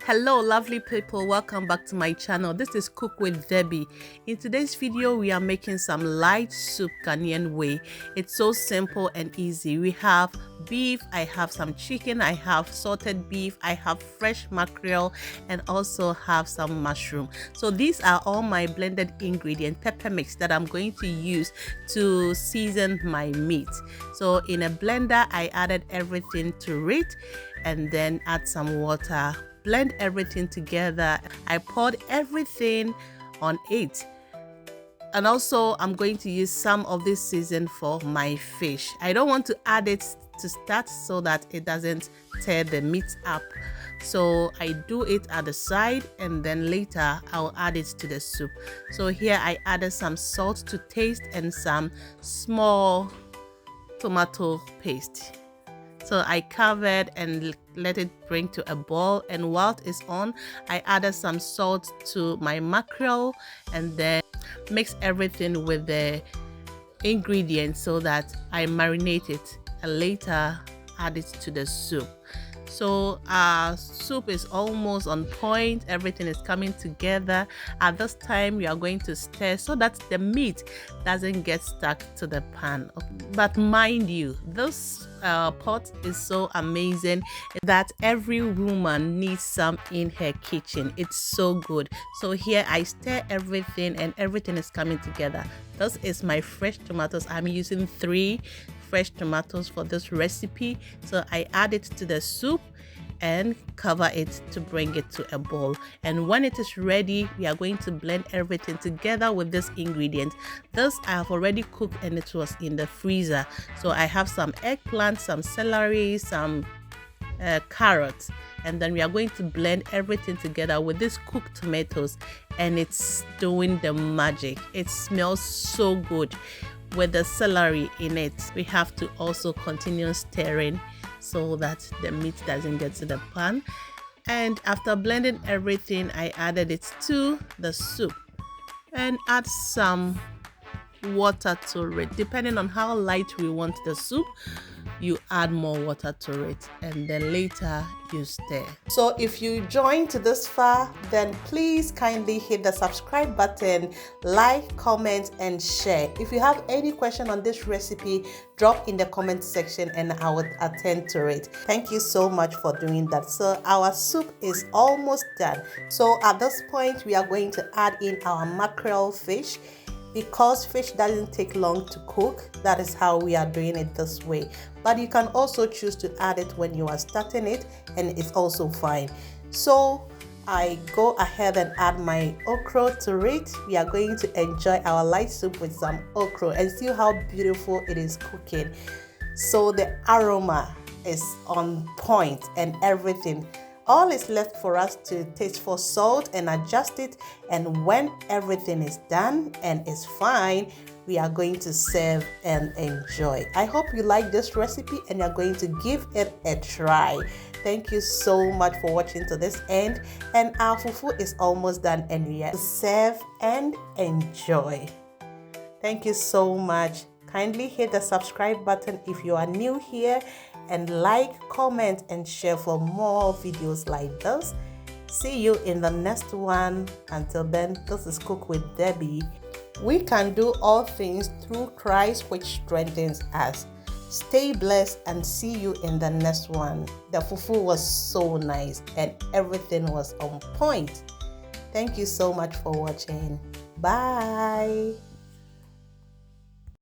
Hello lovely people, welcome back to my channel. This is Cook with Debbie. In today's video we are making some light soup Ghanaian way. It's so simple and easy. We have beef, I have some chicken, I have salted beef, I have fresh mackerel, and also have some mushroom. So these are all my blended ingredient pepper mix that I'm going to use to season my meat. So in a blender I added everything to it and then add some water. Blend everything together. I poured everything on it, and also I'm going to use some of this season for my fish. I don't want to add it to start so that it doesn't tear the meat up, so I do it at the side and then later I'll add it to the soup. So here I added some salt to taste and some small tomato paste. So I covered and let it bring to a boil, and while it's on I added some salt to my mackerel and then mix everything with the ingredients so that I marinate it and later add it to the soup. So our soup is almost on point, everything is coming together. At this time we are going to stir so that the meat doesn't get stuck to the pan. But mind you, this pot is so amazing that every woman needs some in her kitchen. It's so good. So here I stir everything and everything is coming together. This is my fresh tomatoes. I'm using 3 fresh tomatoes for this recipe. So I add it to the soup and cover it to bring it to a boil, and when it is ready we are going to blend everything together with this ingredient. This I have already cooked and it was in the freezer. So I have some eggplant, some celery, some carrots, and then we are going to blend everything together with these cooked tomatoes, and it's doing the magic. It smells so good with the celery in it. We have to also continue stirring so that the meat doesn't get to the pan. And after blending everything I added it to the soup and add some water to it. Depending on how light we want the soup, you add more water to it and then later you stir. So if you joined to this far, then please kindly hit the subscribe button, like, comment and share. If you have any question on this recipe, drop in the comment section and I will attend to it. Thank you so much for doing that. So our soup is almost done. So at this point we are going to add in our mackerel fish. Because fish doesn't take long to cook, that is how we are doing it this way. But you can also choose to add it when you are starting it and it's also fine. So I go ahead and add my okra to it. We are going to enjoy our light soup with some okra and see how beautiful it is cooking. So the aroma is on point and everything. All is left for us to taste for salt and adjust it, and when everything is done and is fine, we are going to serve and enjoy. I hope you like this recipe and you're going to give it a try. Thank you so much for watching to this end, and our fufu is almost done and we are to serve and enjoy. Thank you so much. Kindly hit the subscribe button if you are new here, and like, comment and share for more videos like this. See you in the next one. Until then, this is Cook with Debbie. We can do all things through Christ which strengthens us. Stay blessed and see you in the next one. The fufu was so nice and everything was on point. Thank you so much for watching. Bye.